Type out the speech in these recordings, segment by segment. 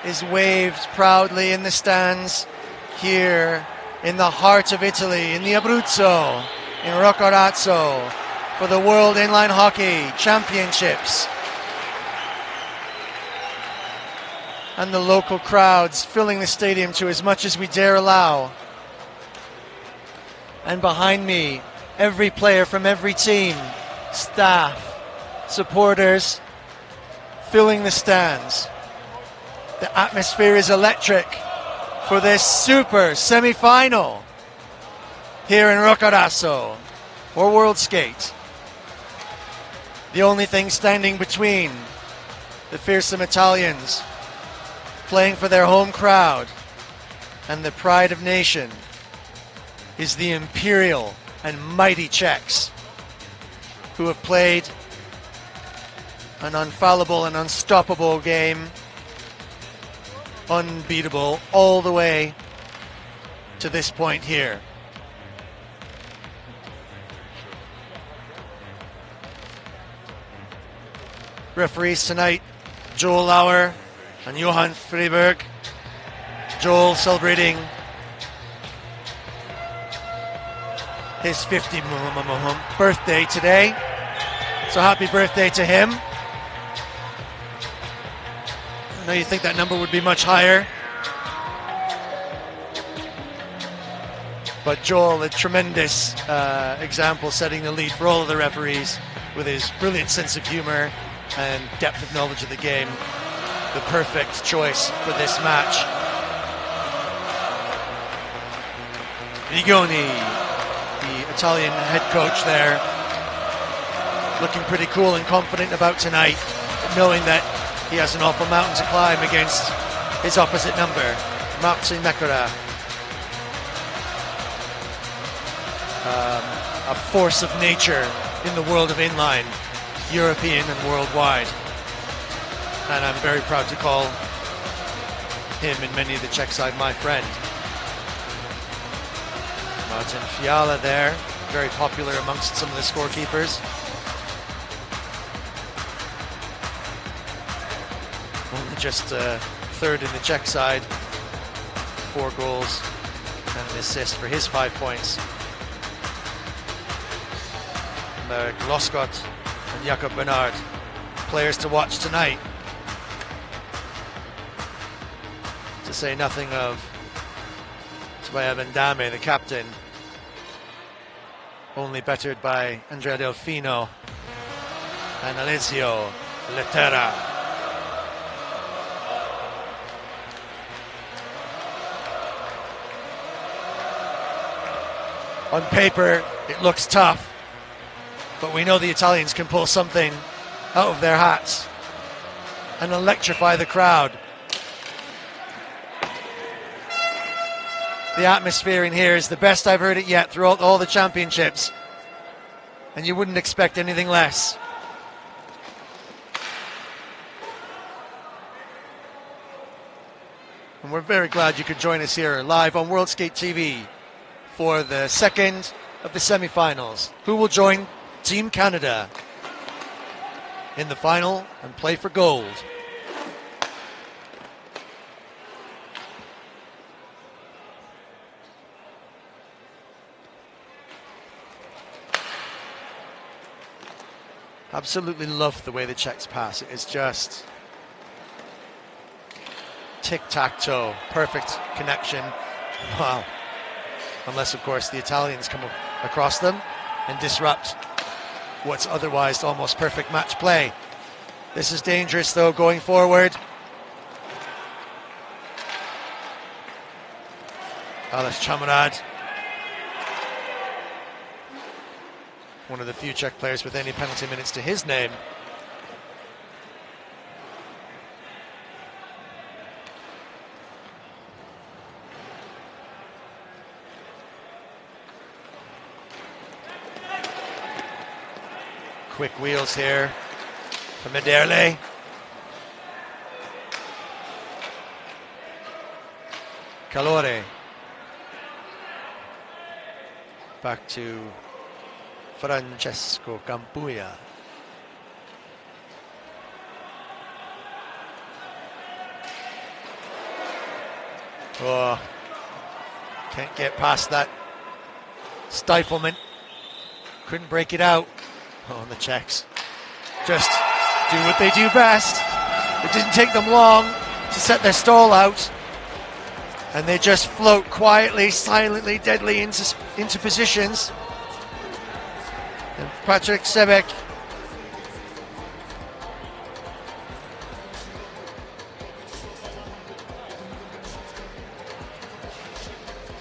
Is waved proudly in the stands here in the heart of Italy, in the Abruzzo, in Roccaraso, for the World Inline Hockey Championships. And the local crowds filling the stadium to as much as we dare allow. And behind me, every player from every team, staff, supporters, filling the stands. The atmosphere is electric for this super semi-final here in Roccaraso for World Skate. The only thing standing between the fearsome Italians playing for their home crowd and the pride of nation is the imperial and mighty Czechs, who have played an infallible and unstoppable game, unbeatable all the way to this point here. Referees tonight, Joel Lauer and Johan Friberg. Joel celebrating his 50th birthday today. So happy birthday to him. I know you think that number would be much higher. But Joel, a tremendous example, setting the lead for all of the referees with his brilliant sense of humor and depth of knowledge of the game. The perfect choice for this match. Rigoni, the Italian head coach there, looking pretty cool and confident about tonight, knowing that he has an awful mountain to climb against his opposite number, Marcin Mekara. A force of nature in the world of inline, European and worldwide. And I'm very proud to call him and many of the Czech side my friend. Martin Fiala there, very popular amongst some of the scorekeepers. Only just third in the Czech side, 4 goals and an assist for his 5 points. Marek Loskot and Jakob Bernard, players to watch tonight. To say nothing of Sbaya Vendame, the captain, only bettered by Andrea Delfino and Alessio Lettera. On paper, it looks tough, but we know the Italians can pull something out of their hats and electrify the crowd. The atmosphere in here is the best I've heard it yet throughout all the championships, and you wouldn't expect anything less. And we're very glad you could join us here live on World Skate TV for the second of the semi-finals. Who will join Team Canada in the final and play for gold? Absolutely love the way the Czechs pass. It is just tic-tac-toe, perfect connection. Wow. Unless, of course, the Italians come across them and disrupt what's otherwise almost perfect match play. This is dangerous, though, going forward. Alex Chamarad, one of the few Czech players with any penalty minutes to his name. Quick wheels here from Mederle. Calore. Back to Francesco Campuia. Oh, can't get past that stiflement. Couldn't break it out. Oh, and the Czechs just do what they do best. It didn't take them long to set their stall out. And they just float quietly, silently, deadly into positions. And Patrick Sebek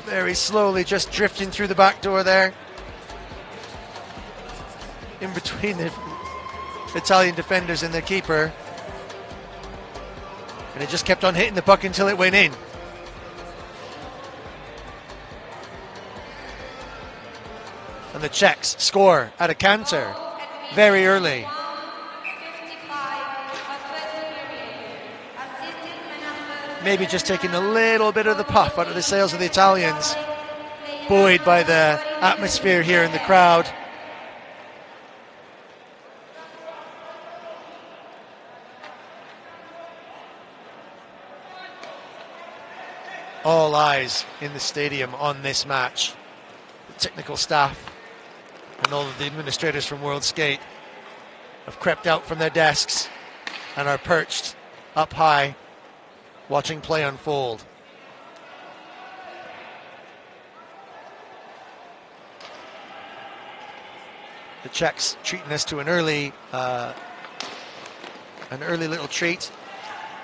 very slowly just drifting through the back door there. In between the Italian defenders and the keeper. And it just kept on hitting the puck until it went in. And the Czechs score at a canter very early. Maybe just taking a little bit of the puff out of the sails of the Italians, buoyed by the atmosphere here in the crowd. All eyes in the stadium on this match. The technical staff and all of the administrators from World Skate have crept out from their desks and are perched up high, watching play unfold. The Czechs treating us to an early little treat.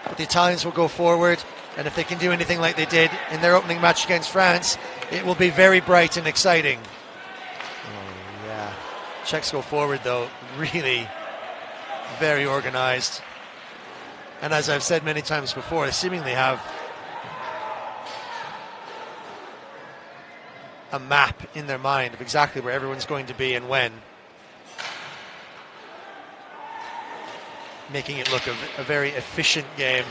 But the Italians will go forward, and if they can do anything like they did in their opening match against France, it will be very bright and exciting. Oh, yeah. Czechs go forward, though, really very organized. And as I've said many times before, they seemingly have a map in their mind of exactly where everyone's going to be and when, making it look a very efficient game.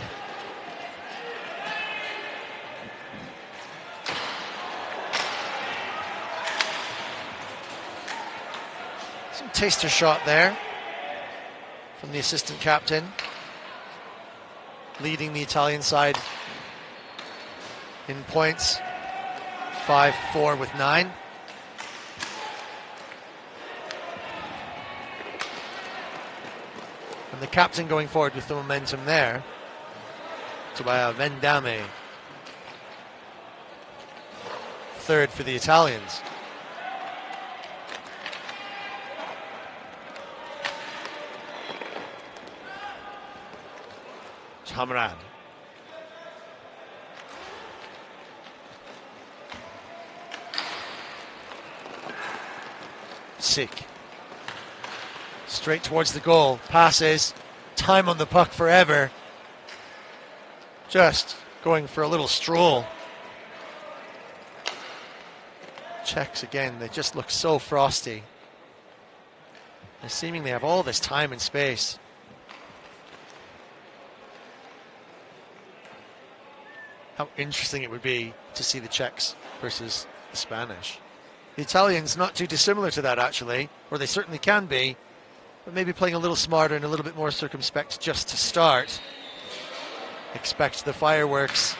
Some taster shot there from the assistant captain, leading the Italian side in points, 5-4 with 9. And the captain going forward with the momentum there. Tobias Vendame, third for the Italians. Hamrad. Sick. Straight towards the goal. Passes. Time on the puck forever. Just going for a little stroll. Czechs again, they just look so frosty. They seemingly have all this time and space. How interesting it would be to see the Czechs versus the Spanish. The Italians not too dissimilar to that, actually, or they certainly can be, but maybe playing a little smarter and a little bit more circumspect just to start. Expect the fireworks.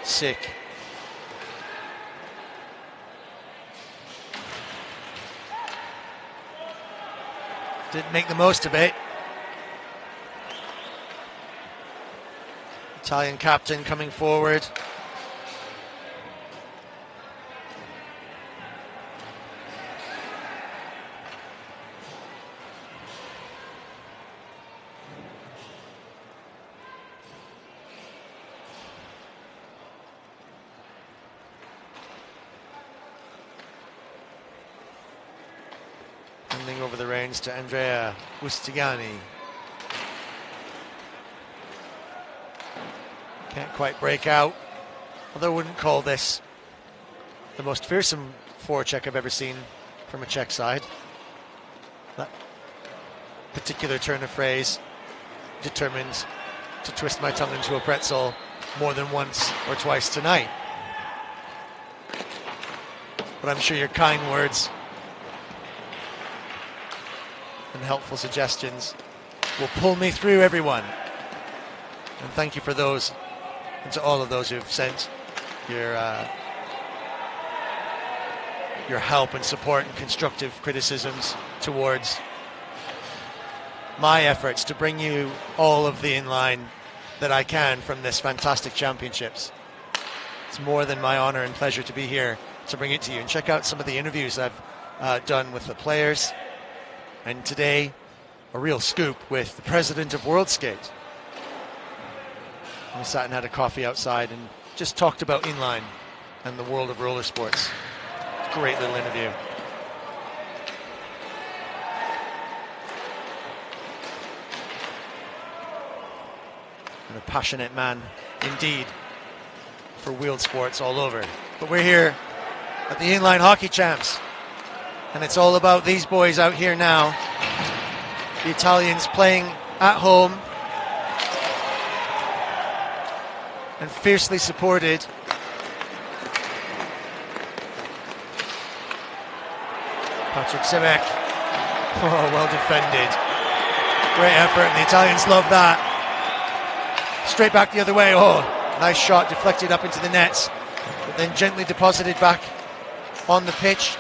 Sick. Didn't make the most of it. Italian captain coming forward. Handing over the reins to Andrea Ustigani. Can't quite break out, although I wouldn't call this the most fearsome forecheck I've ever seen from a Czech side. That particular turn of phrase, determined to twist my tongue into a pretzel more than once or twice tonight. But I'm sure your kind words and helpful suggestions will pull me through, everyone. And thank you for those, and to all of those who've sent your help and support and constructive criticisms towards my efforts to bring you all of the inline that I can from this fantastic championships. It's more than my honor and pleasure to be here to bring it to you. And check out some of the interviews I've done with the players. And today, a real scoop with the president of World Skate. We sat and had a coffee outside and just talked about inline and the world of roller sports. Great little interview. And a passionate man indeed for wheeled sports all over. But we're here at the inline hockey champs, and it's all about these boys out here now. The Italians playing at home and fiercely supported. Patrick Semek. Oh, well defended. Great effort, and the Italians love that. Straight back the other way. Oh, nice shot, deflected up into the nets, but then gently deposited back on the pitch.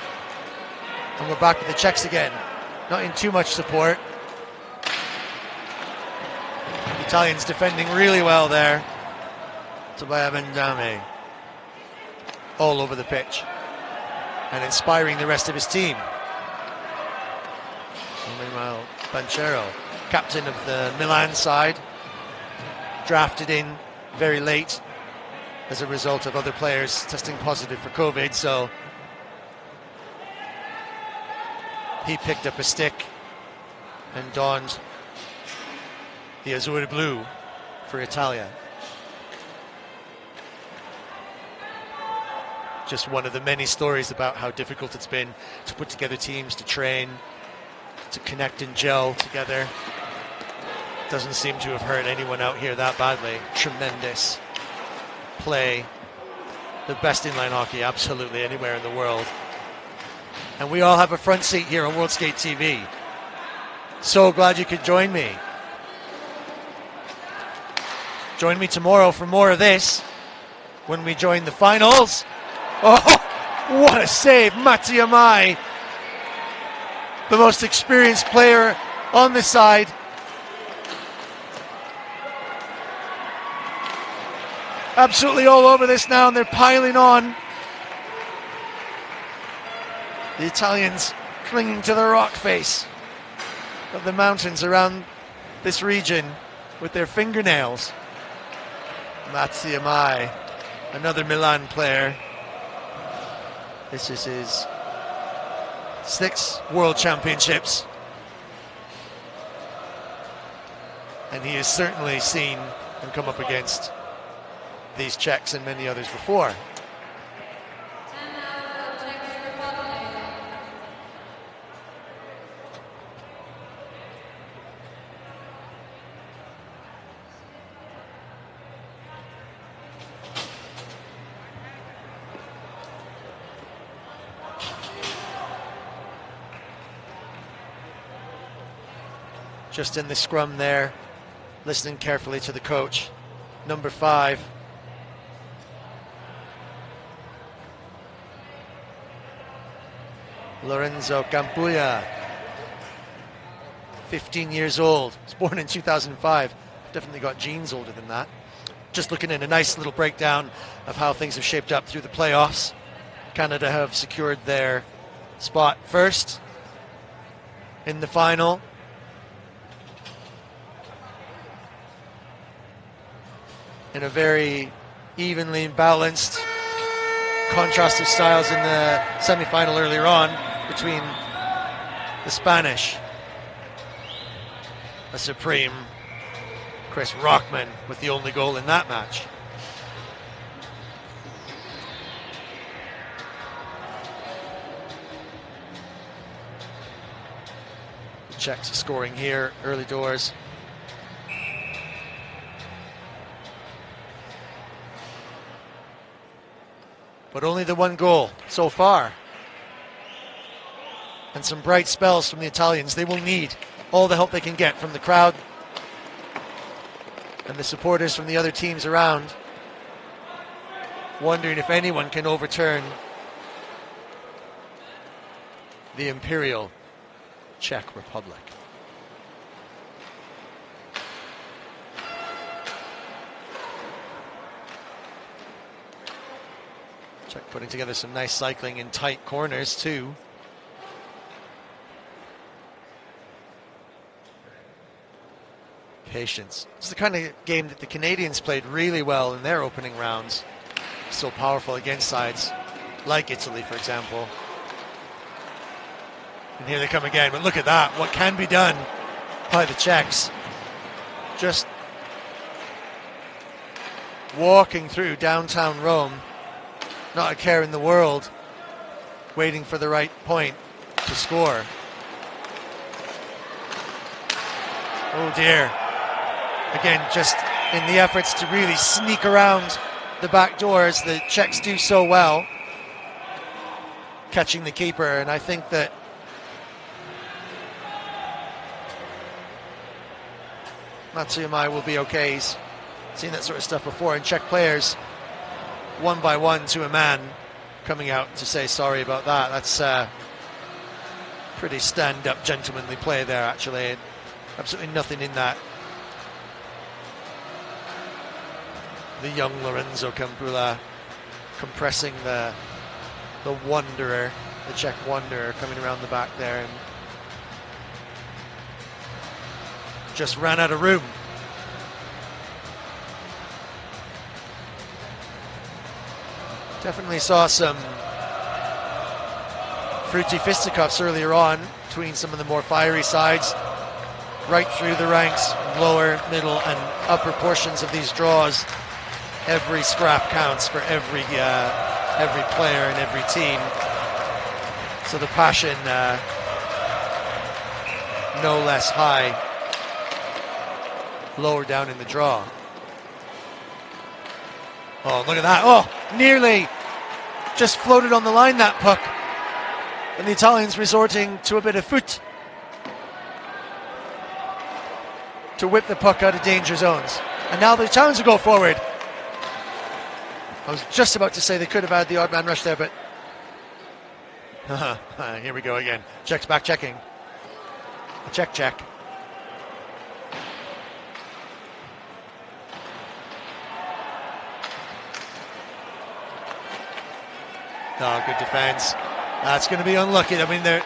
And we're back with the Czechs again. Not in too much support. The Italians defending really well there. Tabaya Bendame all over the pitch and inspiring the rest of his team. And meanwhile, Banchero, captain of the Milan side, drafted in very late as a result of other players testing positive for COVID, so he picked up a stick and donned the Azzurri Blu for Italia. Just one of the many stories about how difficult it's been to put together teams, to train, to connect and gel together. Doesn't seem to have hurt anyone out here that badly. Tremendous play. The best inline hockey absolutely anywhere in the world. And we all have a front seat here on World Skate TV. So glad you could join me. Join me tomorrow for more of this when we join the finals. Oh, what a save, Mattia Mai, the most experienced player on the side. Absolutely all over this now, and they're piling on. The Italians clinging to the rock face of the mountains around this region with their fingernails. Mattia Mai, another Milan player. This is his 6th World Championships. And he has certainly seen and come up against these Czechs and many others before. Just in the scrum there, listening carefully to the coach, number 5. Lorenzo Campuia, 15 years old, was born in 2005. Definitely got genes older than that. Just looking at a nice little breakdown of how things have shaped up through the playoffs. Canada have secured their spot first in the final. In a very evenly balanced contrast of styles in the semi-final earlier on between the Spanish, a supreme Chris Rockman with the only goal in that match. The Czechs scoring here early doors. But only the one goal so far. And some bright spells from the Italians. They will need all the help they can get from the crowd And the supporters from the other teams around wondering if anyone can overturn the Imperial Czech Republic. Czech putting together some nice cycling in tight corners too. Patience. It's the kind of game that the Canadians played really well in their opening rounds. So powerful against sides like Italy, for example. And here they come again, but look at that. What can be done by the Czechs. Just walking through downtown Rome, not a care in the world, waiting for the right point to score. Oh dear. Again, just in the efforts to really sneak around the back doors, the Czechs do so well, catching the keeper. And I think that Matsuyama will be okay. He's seen that sort of stuff before. And Czech players, one by one to a man, coming out to say sorry about that. That's pretty stand-up, gentlemanly play there, actually. Absolutely nothing in that. The young Lorenzo Campula compressing the wanderer, the Czech wanderer, coming around the back there, and just ran out of room. Definitely saw some fruity fisticuffs earlier on between some of the more fiery sides, right through the ranks, lower, middle, and upper portions of these draws. Every scrap counts for every player and every team. So the passion no less high lower down in the draw. Oh, look at that. Oh, nearly just floated on the line, that puck. And the Italians resorting to a bit of foot to whip the puck out of danger zones. And now the Italians will go forward. I was just about to say they could have had the odd man rush there, but here we go again. Czechs back checking. A check. Oh, good defense. That's going to be unlucky. I mean, they're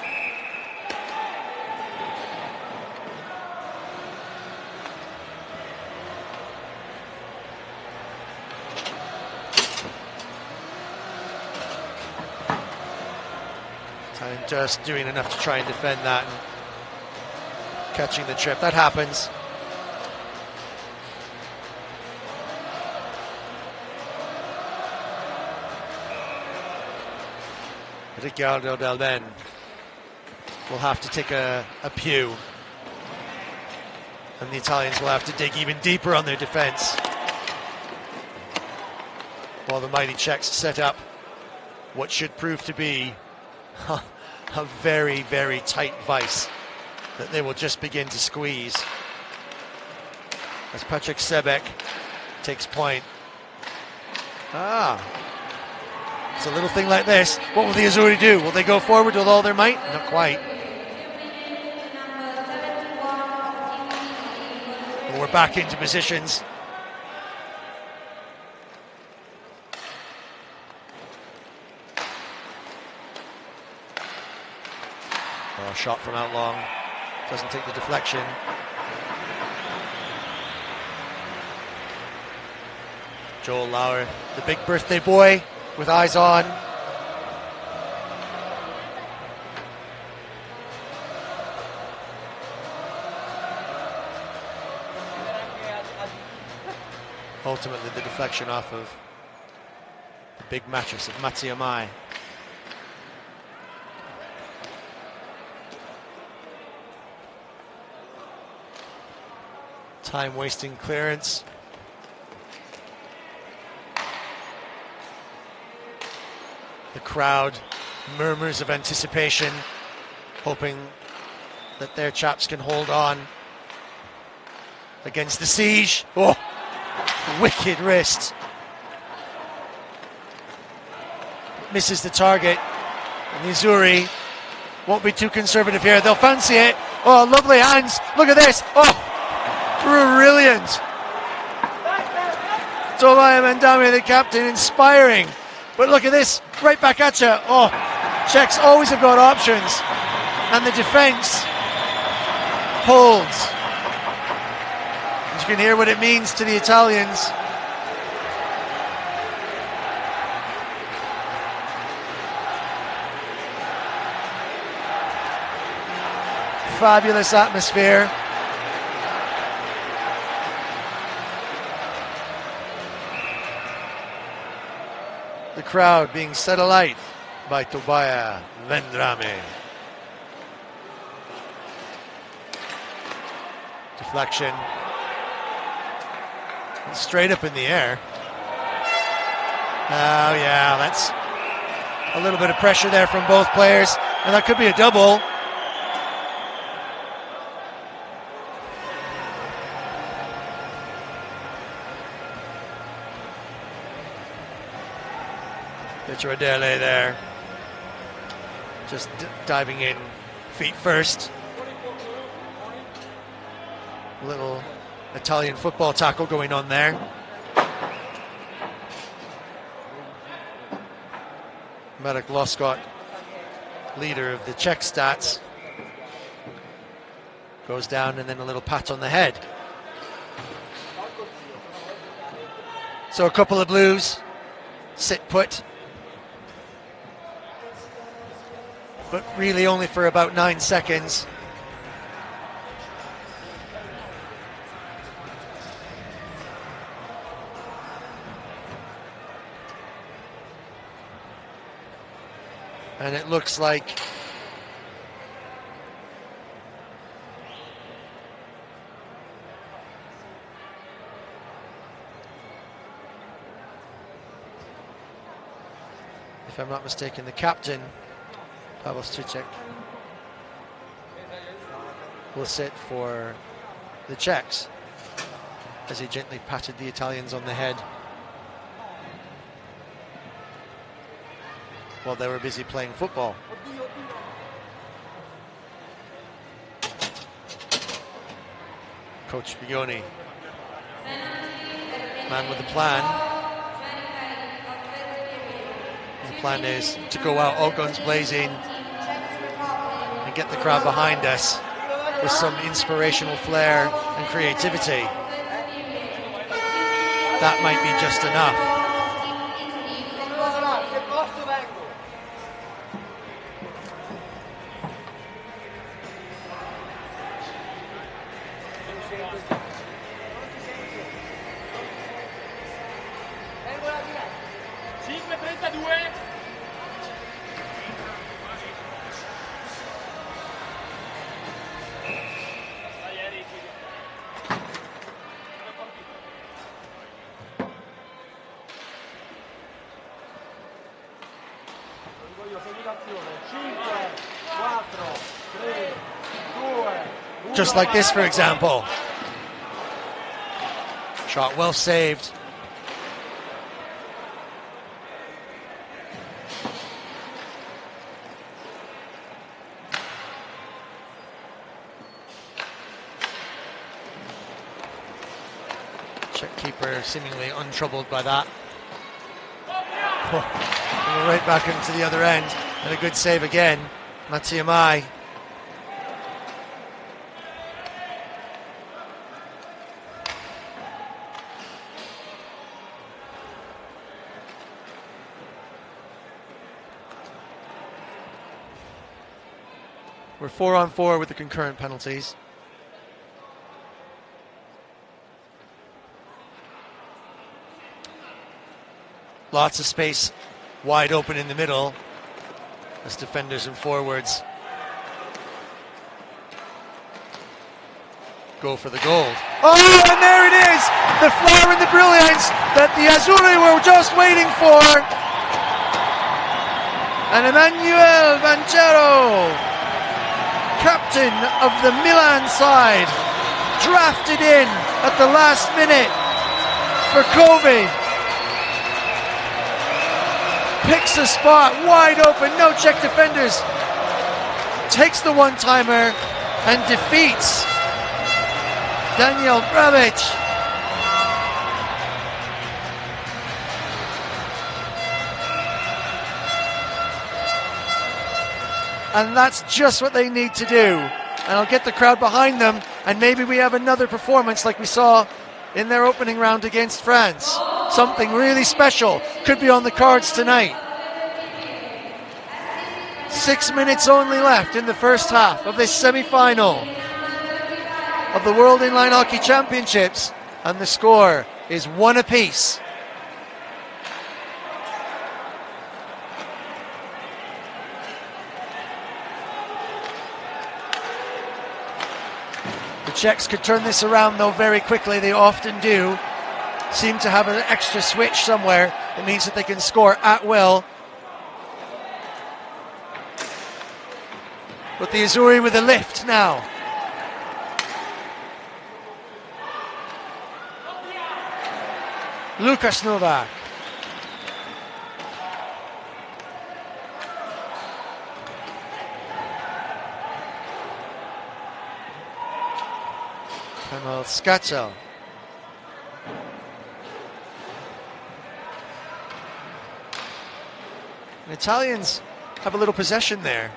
just doing enough to try and defend that and catching the trip. That happens. Riccardo Del Ben will have to take a pew, and the Italians will have to dig even deeper on their defense, while the mighty Czechs set up what should prove to be a very, very tight vice that they will just begin to squeeze. As Patrick Sebek takes point. It's a little thing like this. What will the Azzurri do? Will they go forward with all their might? Not quite. Well, we're back into positions. Shot from out long, doesn't take the deflection. Joel Lauer, the big birthday boy with eyes on. Ultimately the deflection off of the big mattress of Matsuyama. Time-wasting clearance. The crowd murmurs of anticipation, hoping that their chaps can hold on against the siege. Oh, Wicked wrist. Misses the target. And the Azzurri won't be too conservative here. They'll fancy it. Oh, lovely hands. Look at this. Oh, brilliant. Tolaya Mendame, the captain, inspiring. But look at this. Right back at you. Oh, Czechs always have got options. And the defense holds. You can hear what it means to the Italians. Fabulous atmosphere. The crowd being set alight by Tobia Vendrame. Deflection. Straight up in the air. Oh yeah, that's a little bit of pressure there from both players, and that could be a double. Petrodele there, just diving in, feet first. Little Italian football tackle going on there. Marek Loskot, leader of the Czech stats, goes down, and then a little pat on the head. So a couple of blues, sit put. But really only for about 9 seconds. And it looks like if I'm not mistaken, the captain, Pavel Struček, will sit for the Czechs as he gently patted the Italians on the head while they were busy playing football. Coach Bigioni, man with a plan. The plan is to go out all guns blazing and get the crowd behind us with some inspirational flair and creativity. That might be just enough. Just like this, for example. Shot well saved. Czech keeper seemingly untroubled by that. Oh, right back into the other end, and a good save again. Mattia Mai. We're 4-on-4 with the concurrent penalties. Lots of space wide open in the middle as defenders and forwards go for the goal. Oh, and there it is! The flair and the brilliance that the Azzurri were just waiting for. And Emmanuel Banchero, captain of the Milan side, drafted in at the last minute for Kobe. Picks a spot wide open, no Czech defenders. Takes the one-timer and defeats Daniel Bravic. And that's just what they need to do. And I'll get the crowd behind them, and maybe we have another performance like we saw in their opening round against France. Something really special could be on the cards tonight. 6 minutes only left in the first half of this semi-final of the World Inline Hockey Championships, and the score is 1 apiece. The Czechs could turn this around though very quickly, they often do. Seem to have an extra switch somewhere. It means that they can score at will. But the Azzurri with a lift now. Lukas Novak. Kamil Skaco. The Italians have a little possession there,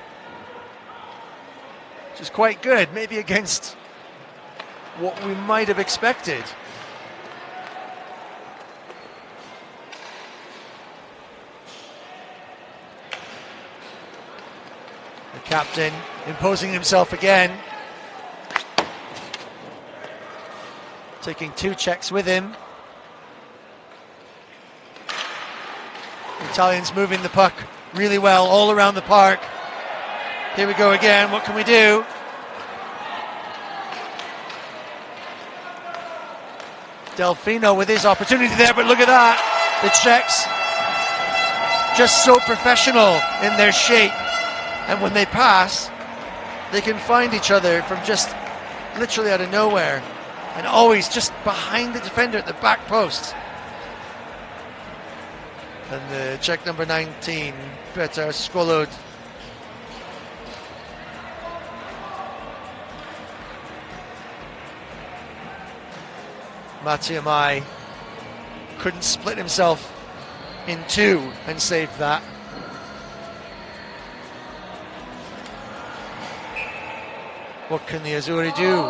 which is quite good, maybe against what we might have expected. The captain imposing himself again, taking 2 Czechs with him. The Italians moving the puck really well all around the park. Here we go again, what can we do? Delfino with his opportunity there, but look at that. The Czechs just so professional in their shape. And when they pass, they can find each other from just literally out of nowhere. And always just behind the defender at the back post. And the Czech number 19, Petr Skolud. Matiamai couldn't split himself in 2 and saved that. What can the Azzurri do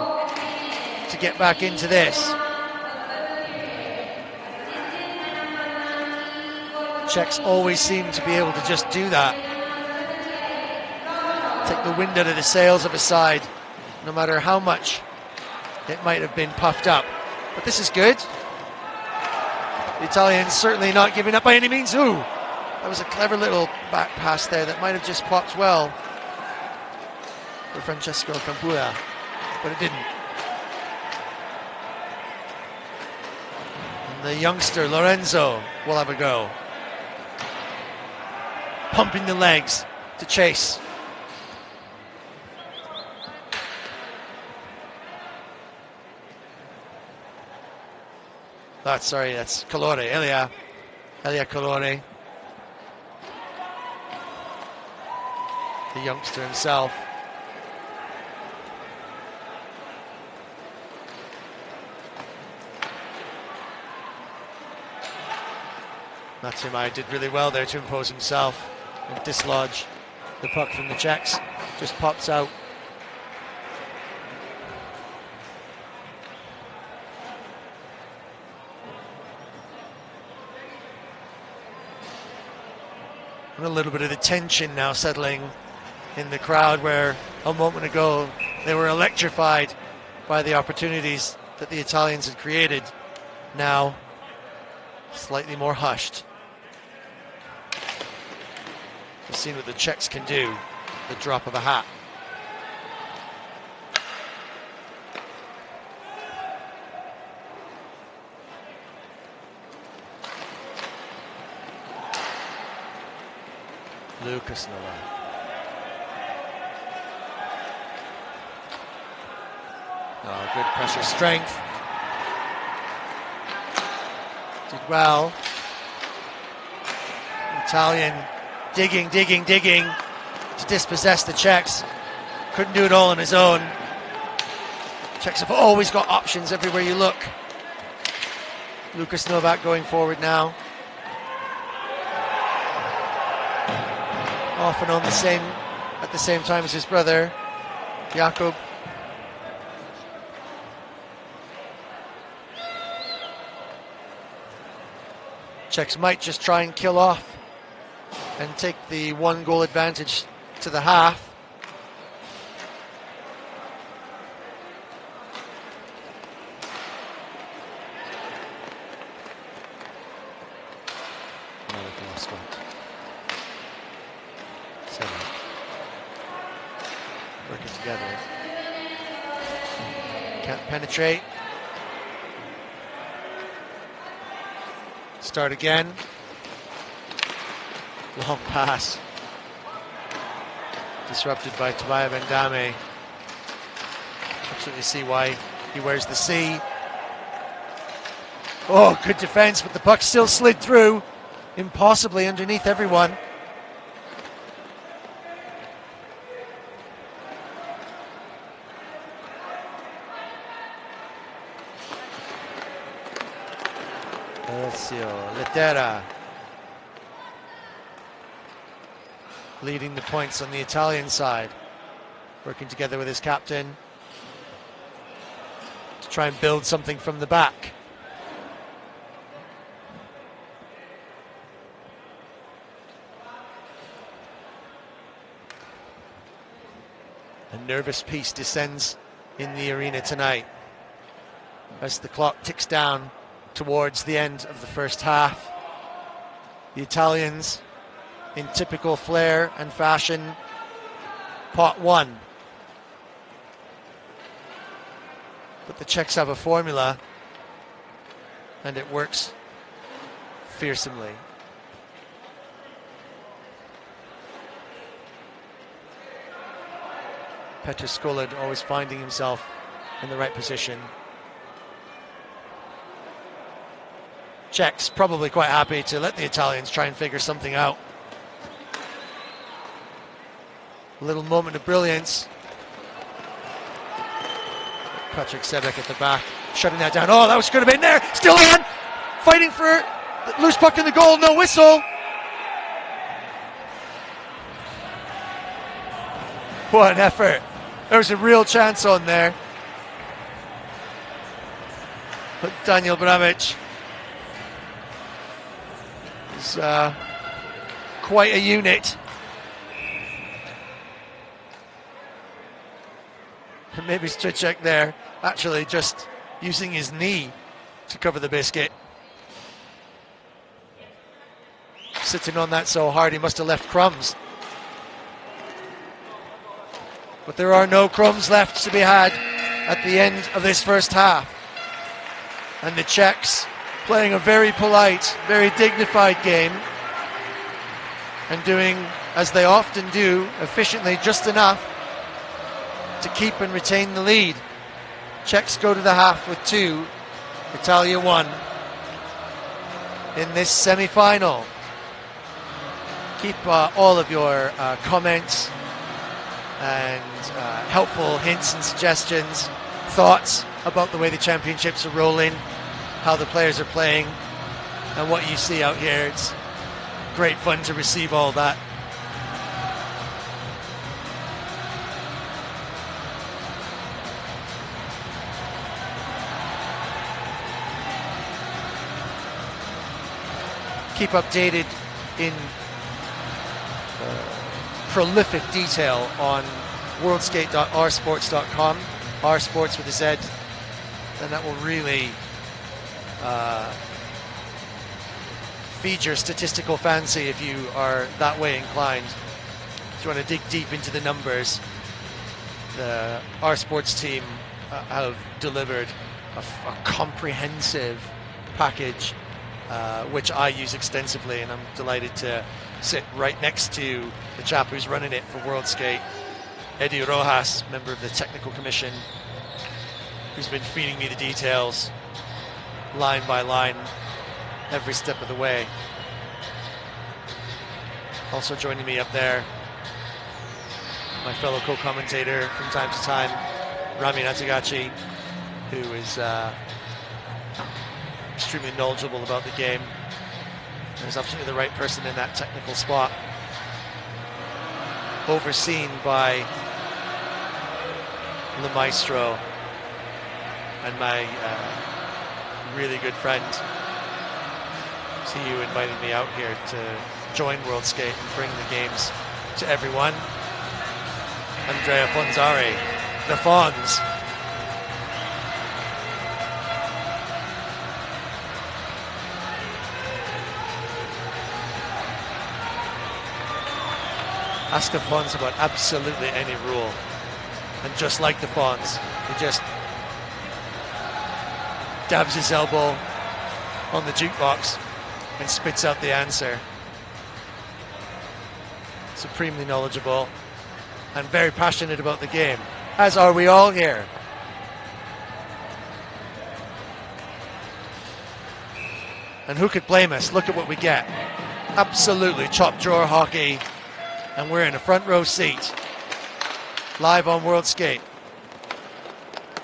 to get back into this? Czechs always seem to be able to just do that. Take the wind out of the sails of a side, no matter how much it might have been puffed up. But this is good. The Italians certainly not giving up by any means. Ooh, that was a clever little back pass there that might have just popped well for Francesco Campua, but it didn't. And the youngster Lorenzo will have a go. Pumping the legs to chase. That's Calore, Elia Calore. The youngster himself. Matiamai did really well there to impose himself and dislodge the puck from the Czechs. Just pops out. And a little bit of the tension now settling in the crowd, where a moment ago they were electrified by the opportunities that the Italians had created. Now slightly more hushed. We've seen what the Czechs can do, the drop of a hat. Lukas Novak. Oh, good pressure strength. Did well. Italian digging to dispossess the Czechs. Couldn't do it all on his own. Czechs have always got options everywhere you look. Lucas Novak going forward now. Off and on at the same time as his brother, Jakub. Czechs might just try and kill off and take the 1-goal advantage to the half. Working together. Can't penetrate. Start again. Long pass. Disrupted by Tobias Vendame. Absolutely see why he wears the C. Oh, good defense, but the puck still slid through. Impossibly underneath everyone. Lettera leading the points on the Italian side, working together with his captain to try and build something from the back. A nervous peace descends in the arena tonight as the clock ticks down towards the end of the first half. The Italians, in typical flair and fashion, pot one. But the Czechs have a formula, and it works fearsomely. Petr Skolad always finding himself in the right position. Czechs probably quite happy to let the Italians try and figure something out. A little moment of brilliance. Patrick Sebek at the back, shutting that down. Oh, that was, could have been there. Still on, fighting for loose puck in the goal. No whistle. What an effort. There was a real chance on there. But Daniel Bramic is quite a unit. And maybe Stricek there actually just using his knee to cover the biscuit. Sitting on that so hard he must have left crumbs. But there are no crumbs left to be had at the end of this first half. And the Czechs playing a very polite, very dignified game and doing, as they often do, efficiently just enough to keep and retain the lead. Czechs go to the half with 2, Italia 1 in this semi-final. Keep all of your comments and helpful hints and suggestions, thoughts about the way the championships are rolling, how the players are playing, and what you see out here. It's great fun to receive all that. Keep updated in prolific detail on worldskate.rsports.com, rsports with a Z, and that will really feed your statistical fancy if you are that way inclined. If you want to dig deep into the numbers, the R Sports team have delivered a comprehensive package which I use extensively, and I'm delighted to sit right next to the chap who's running it for World Skate, Eddie Rojas, member of the technical commission, who's been feeding me the details line by line every step of the way. Also joining me up there, my fellow co-commentator from time to time, Rami Natagachi, who is extremely knowledgeable about the game. There's absolutely the right person in that technical spot, overseen by the maestro and my really good friend. See you invited me out here to join World Skate and bring the games to everyone. Andrea Fonzari, the Fonz. Ask the Fonz about absolutely any rule. And just like the Fonz, he just dabs his elbow on the jukebox and spits out the answer. Supremely knowledgeable and very passionate about the game, as are we all here. And who could blame us? Look at what we get. Absolutely top drawer hockey, and we're in a front row seat, live on World Skate.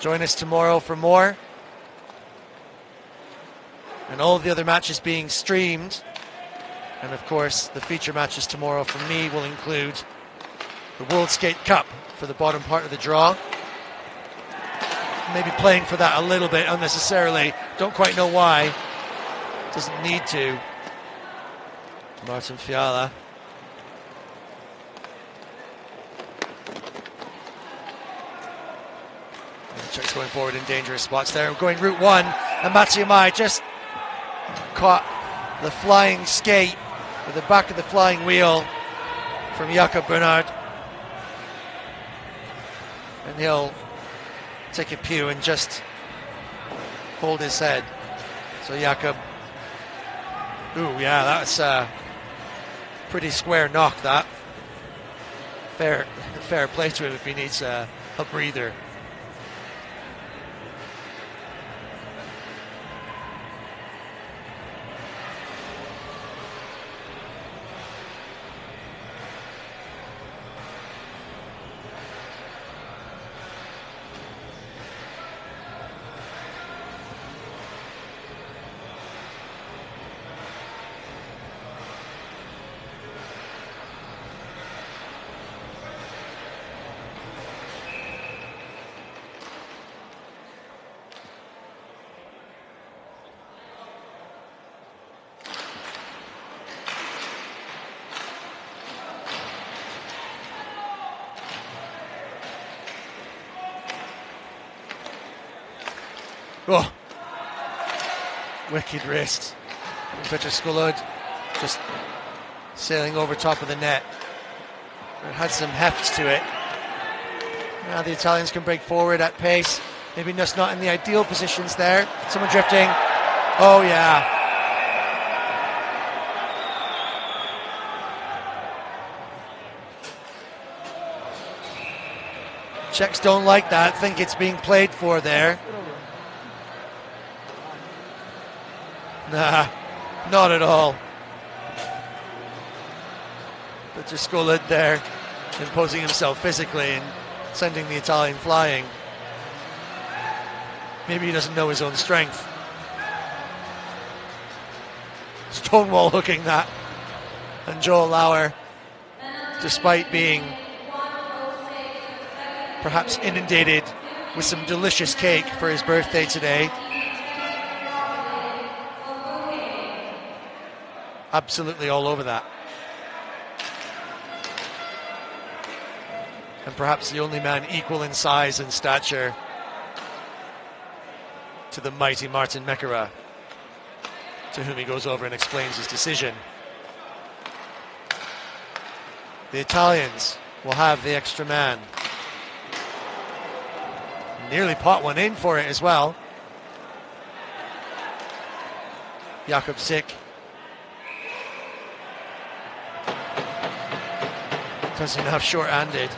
Join us tomorrow for more. And all of the other matches being streamed. And of course, the feature matches tomorrow for me will include the World Skate Cup for the bottom part of the draw. Maybe playing for that a little bit unnecessarily. Don't quite know why. Doesn't need to. Martin Fiala. Czechs going forward in dangerous spots there. We're going route one, and Matsuyama just caught the flying skate with the back of the flying wheel from Jakob Bernhard. And he'll take a pew and just hold his head. So Jakob, ooh, yeah, that's a pretty square knock, that. Fair play to him if he needs a breather. Oh, wicked wrist from Petr Skolud, just sailing over top of the net. It had some heft to it. Now the Italians can break forward at pace. Maybe just not in the ideal positions there. Someone drifting. Oh yeah. Czechs don't like that, think it's being played for there. Nah, not at all. But just Skolud there, imposing himself physically and sending the Italian flying. Maybe he doesn't know his own strength. Stonewall hooking that. And Joel Lauer, despite being perhaps inundated with some delicious cake for his birthday today, absolutely all over that. And perhaps the only man equal in size and stature to the mighty Martin Mekara, to whom he goes over and explains his decision. The Italians will have the extra man. Nearly pot one in for it as well. Jakob Sick doesn't have short-handed.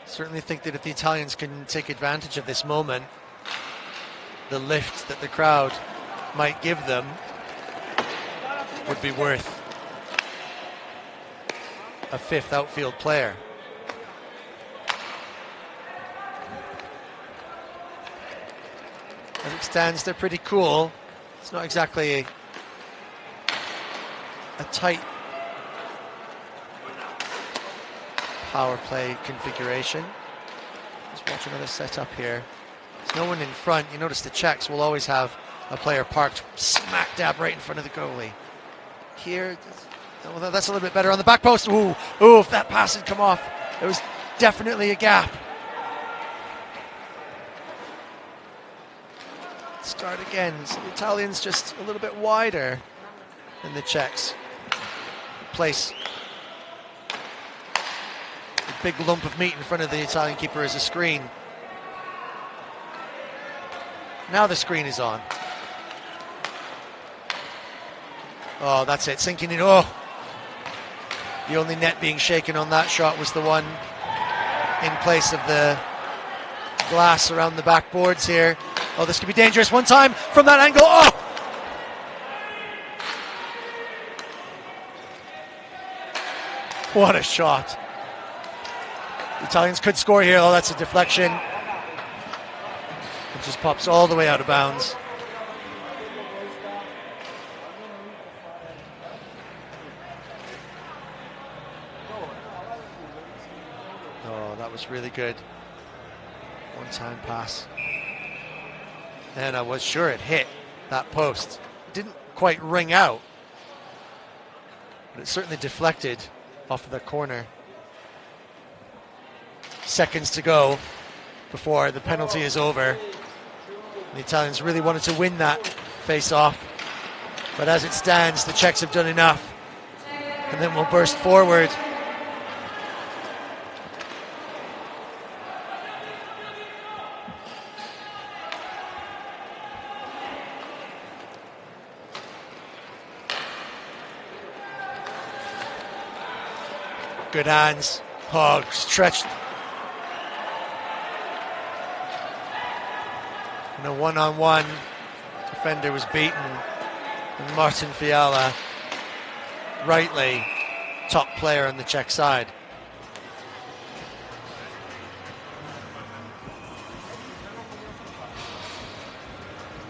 Certainly think that if the Italians can take advantage of this moment, the lift that the crowd might give them would be worth a fifth outfield player. As it stands, they're pretty cool. It's not exactly a tight power play configuration. Let's watch another setup here. There's no one in front. You notice the Czechs will always have a player parked smack dab right in front of the goalie. Here, well, that's a little bit better on the back post. Ooh, if that pass had come off, there was definitely a gap. Start again. So the Italians just a little bit wider than the Czechs. Place a big lump of meat in front of the Italian keeper as a screen. Now the screen is on. Oh, that's it, sinking in. Oh, the only net being shaken on that shot was the one in place of the glass around the backboards here. Oh, this could be dangerous. One time from that angle. Oh! What a shot. The Italians could score here. Oh, that's a deflection. It just pops all the way out of bounds. Oh, that was really good. One-time pass. And I was sure it hit that post. It didn't quite ring out, but it certainly deflected off of the corner. Seconds to go before the penalty is over. The Italians really wanted to win that face-off, but as it stands, the Czechs have done enough, and then we'll burst forward. Good hands. Oh, stretched. And a one-on-one defender was beaten. And Martin Fiala, rightly top player on the Czech side.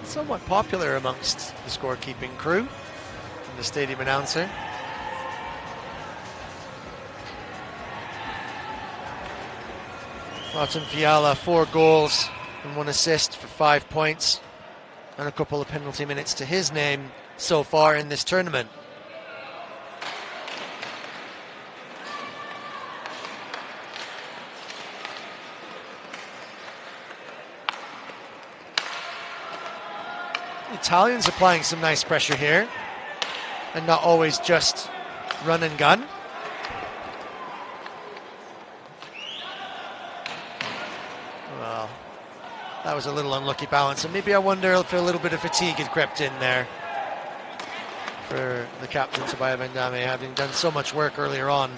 Somewhat popular amongst the scorekeeping crew and the stadium announcer. Martin Fiala, 4 goals and 1 assist for 5 points and a couple of penalty minutes to his name so far in this tournament. The Italians applying some nice pressure here and not always just run and gun. That was a little unlucky balance, and maybe I wonder if a little bit of fatigue had crept in there for the captain, Tabaya Vendame, having done so much work earlier on.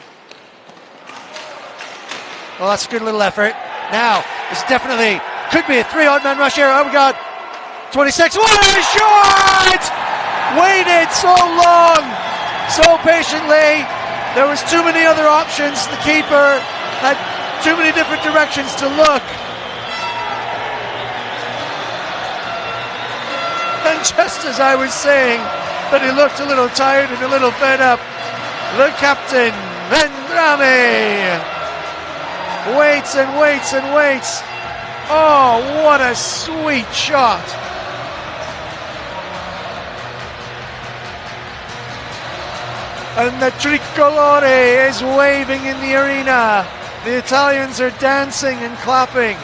Well, that's a good little effort. Now, this definitely could be a 3-odd man rush here. Oh my God, 26, what a shot! Waited so long, so patiently. There was too many other options. The keeper had too many different directions to look. And just as I was saying that he looked a little tired and a little fed up, the captain, Vendrame, waits and waits and waits. Oh, what a sweet shot. And the tricolore is waving in the arena. The Italians are dancing and clapping.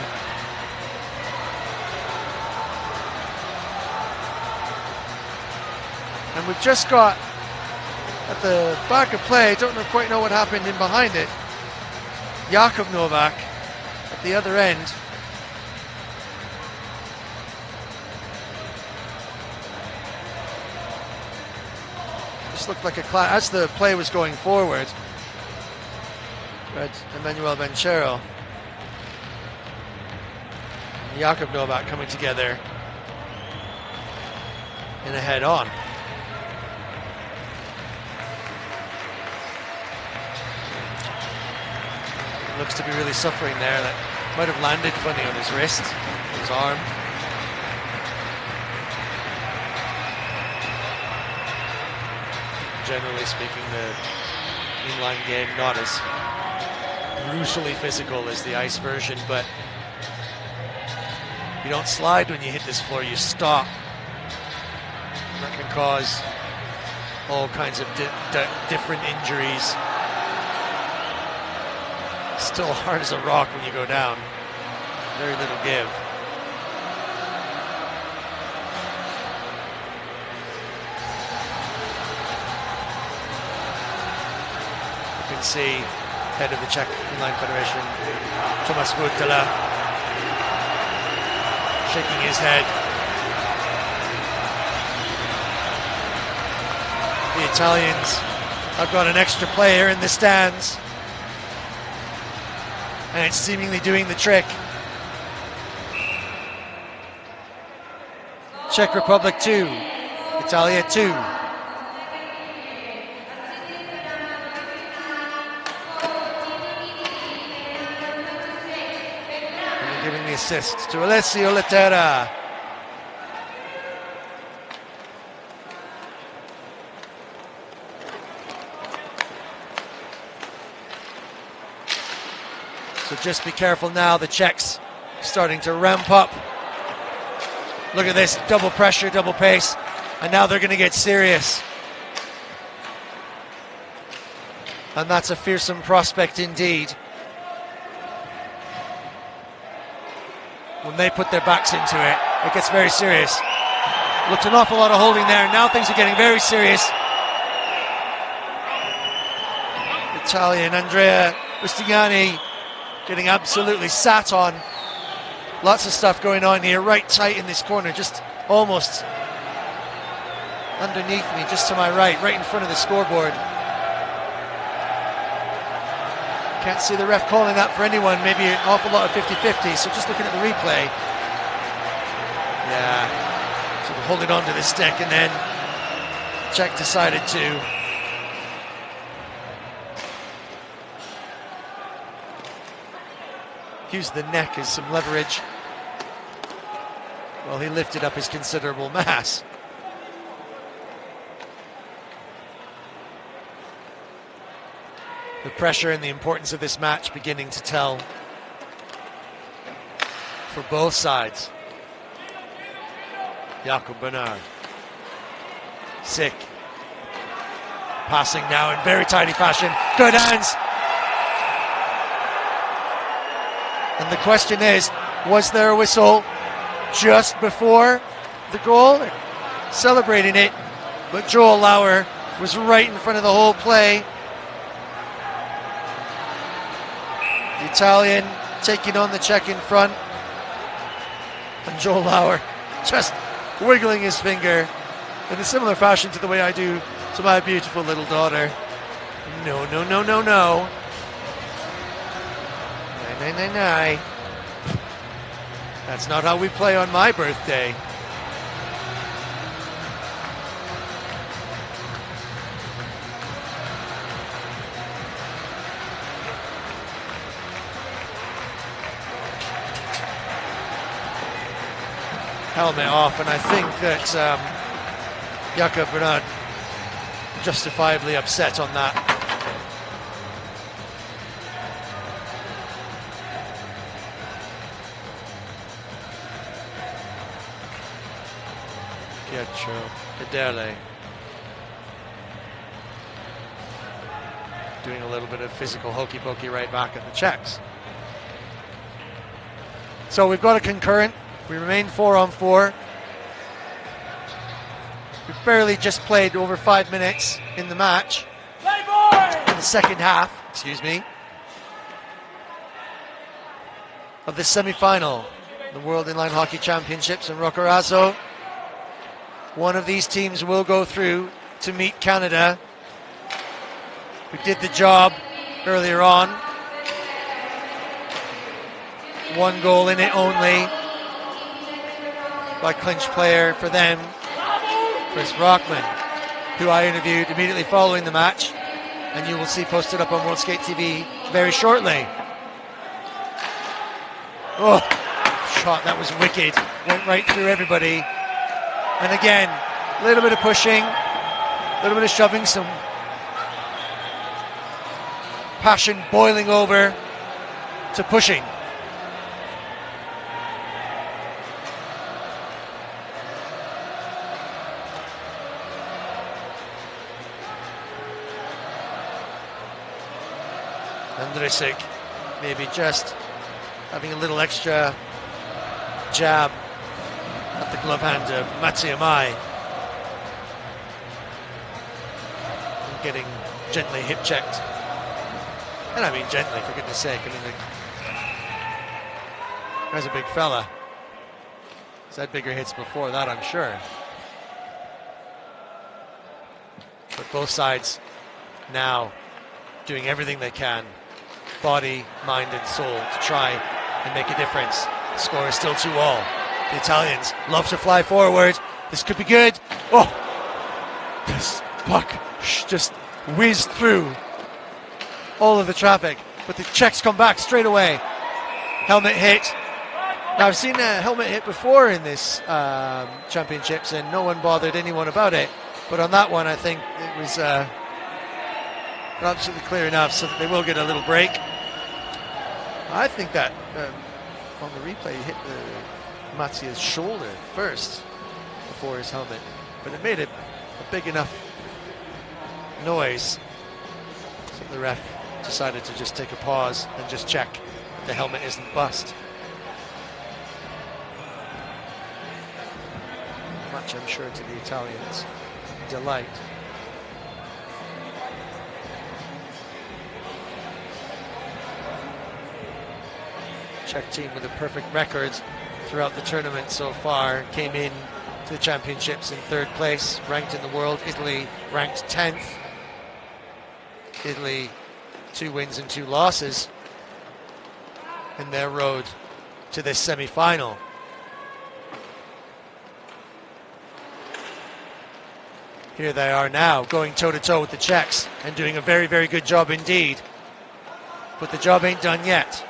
And we've just got at the back of play, don't quite know what happened in behind it, Jakub Novak at the other end. Just looked like a class as the play was going forward. Read Emmanuel Benchero Jakub Novak coming together in a head-on. Looks to be really suffering there. That might have landed funny on his wrist, his arm. Generally speaking, the inline game not as brutally physical as the ice version, but you don't slide when you hit this floor, you stop. And that can cause all kinds of different injuries. Still hard as a rock when you go down. Very little give. You can see head of the Czech Inline Federation, Tomáš Vůtila, shaking his head. The Italians have got an extra player in the stands, and it's seemingly doing the trick. Czech Republic 2, Italia 2. Giving the assist to Alessio Lettera. So just be careful now, the Czechs starting to ramp up. Look at this, double pressure, double pace, and now they're going to get serious. And that's a fearsome prospect indeed. When they put their backs into it, it gets very serious. Looked an awful lot of holding there. Now things are getting very serious. Italian Andrea Bustignani getting absolutely sat on. Lots of stuff going on here, right tight in this corner, just almost underneath me, just to my right in front of the scoreboard. Can't see the ref calling that for anyone, maybe an awful lot of 50-50, so just looking at the replay. Yeah, sort of holding on to the stick, and then Czech decided to use the neck as some leverage. Well, he lifted up his considerable mass. The pressure and the importance of this match beginning to tell for both sides. Jakub Bernard. Sick. Passing now in very tidy fashion. Good hands. And the question is, was there a whistle just before the goal? They're celebrating it, but Joel Lauer was right in front of the whole play. The Italian taking on the Czech in front, and Joel Lauer just wiggling his finger in a similar fashion to the way I do to my beautiful little daughter. No, no, no, no, no. Nay, nay, nay, nay. That's not how we play on my birthday. Helmet off, and I think that Jakub Bernard justifiably upset on that. Pietro Fedele doing a little bit of physical hokey pokey right back at the Czechs. So we've got a concurrent. We remain 4-on-4. We've barely just played over 5 minutes in the match. In the second half, excuse me, of the semi-final, the World Inline Hockey Championships in Roccaraso. One of these teams will go through to meet Canada. We did the job earlier on. 1 goal in it only. by clinch player for them, Chris Rockman, who I interviewed immediately following the match, and you will see posted up on World Skate TV very shortly. Oh, shot that was wicked, went right through everybody. And again, a little bit of pushing, a little bit of shoving, some passion boiling over to pushing. Andrisic maybe just having a little extra jab at the glove hand of Matsuyamai. Getting gently hip checked. And I mean gently, for goodness sake. I mean, the guy's a big fella. He's had bigger hits before that, I'm sure. But both sides now doing everything they can, body, mind and soul, to try and make a difference. The score is still 2-all. The Italians love to fly forward. This could be good. Oh, this puck just whizzed through all of the traffic, but the Czechs come back straight away. Helmet hit. Now, I've seen a helmet hit before in this championships, and no one bothered anyone about it. But on that one, I think it was absolutely clear enough so that they will get a little break. I think that on the replay, he hit Matsuya's shoulder first before his helmet, but it made a big enough noise so the ref decided to just take a pause and just check that the helmet isn't bust. Much, I'm sure, to the Italians' delight. Czech team with a perfect record throughout the tournament so far came in to the championships in 3rd place, ranked in the world. Italy ranked 10th. Italy 2 wins and 2 losses in their road to this semi-final. Here they are now, going toe-to-toe with the Czechs and doing a very, very good job indeed. But the job ain't done yet.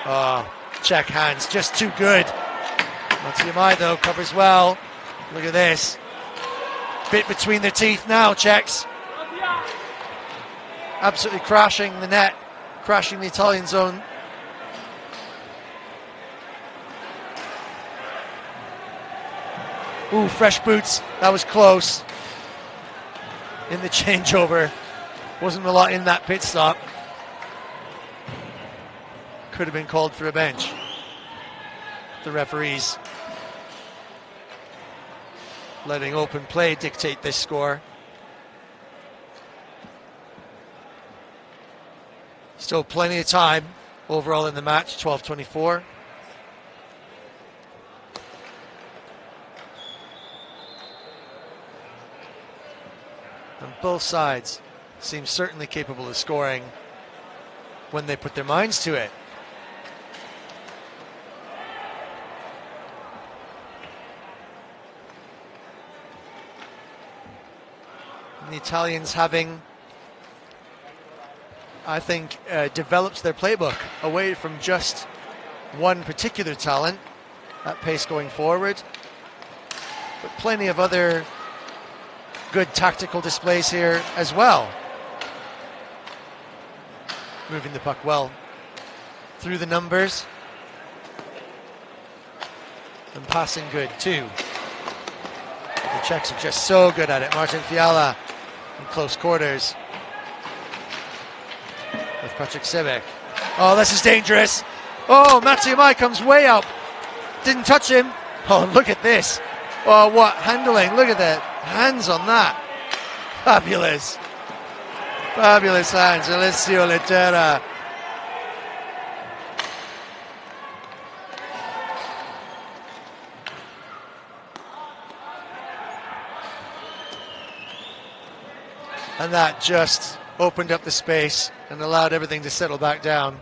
Oh, Czech hands just too good. Matsuyamai, though, covers well. Look at this. Bit between their teeth now, Czechs. Absolutely crashing the net, crashing the Italian zone. Ooh, fresh boots. That was close. In the changeover. Wasn't a lot in that pit stop. Could have been called for a bench. The referees letting open play dictate this score. Still plenty of time overall in the match, 12:24. And both sides seem certainly capable of scoring when they put their minds to it. And the Italians having, I think, developed their playbook away from just one particular talent, that pace going forward, but plenty of other good tactical displays here as well. Moving the puck well through the numbers and passing good too. The Czechs are just so good at it. Martin Fiala in close quarters with Patrick Sebek. Oh, this is dangerous. Oh, Matsuyamai comes way up. Didn't touch him. Oh, look at this. Oh, what handling. Look at the hands on that. Fabulous. Fabulous hands. Alessio Lettera. And that just opened up the space and allowed everything to settle back down.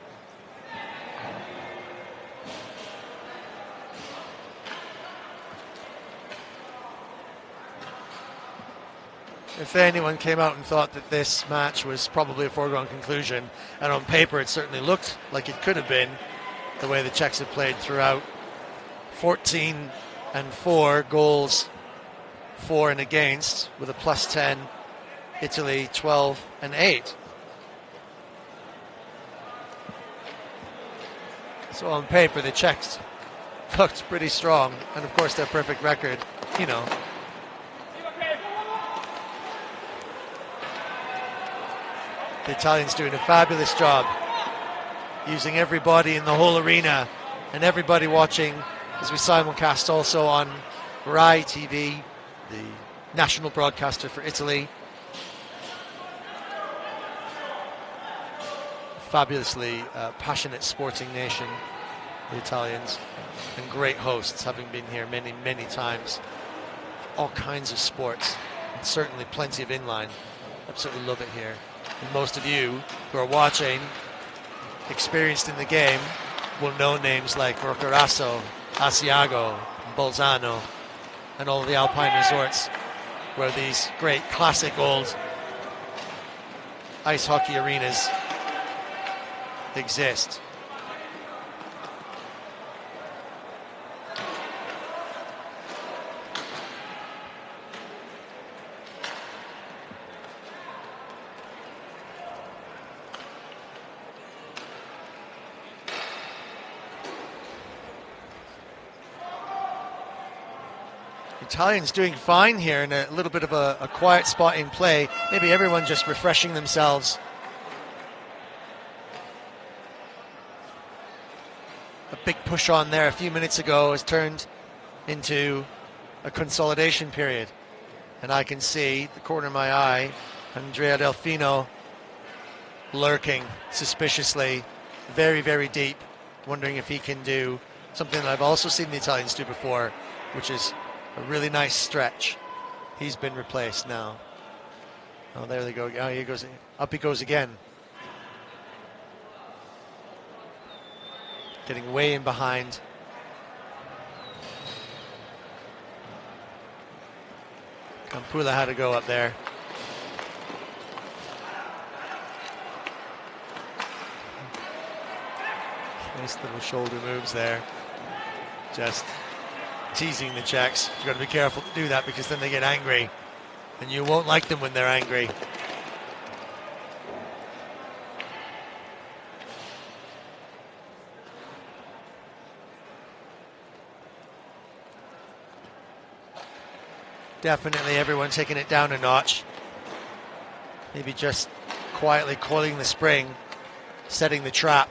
If anyone came out and thought that this match was probably a foregone conclusion, and on paper it certainly looked like it could have been, the way the Czechs have played throughout, 14 and 4 goals for and against, with a plus 10, Italy 12 and 8. So on paper the Czechs looked pretty strong, and of course their perfect record, you know. The Italians doing a fabulous job, using everybody in the whole arena and everybody watching as we simulcast also on Rai TV, the national broadcaster for Italy. Fabulously passionate sporting nation, the Italians, and great hosts, having been here many, many times. All kinds of sports, and certainly plenty of inline. Absolutely love it here. And most of you who are watching, experienced in the game, will know names like Roccaraso, Asiago, Bolzano, and all of the alpine resorts where these great classic old ice hockey arenas exist. Italians doing fine here in a little bit of a quiet spot in play. Maybe everyone just refreshing themselves. A big push on there a few minutes ago has turned into a consolidation period. And I can see the corner of my eye, Andrea Delfino lurking suspiciously, very, very deep, wondering if he can do something that I've also seen the Italians do before, which is a really nice stretch. He's been replaced now. Oh, there they go. Oh, he goes. Up he goes again. Getting way in behind. Campula had to go up there. Nice little shoulder moves there. Just teasing the Czechs. You've got to be careful to do that, because then they get angry, and you won't like them when they're angry. Definitely everyone taking it down a notch. Maybe just quietly coiling the spring, setting the trap.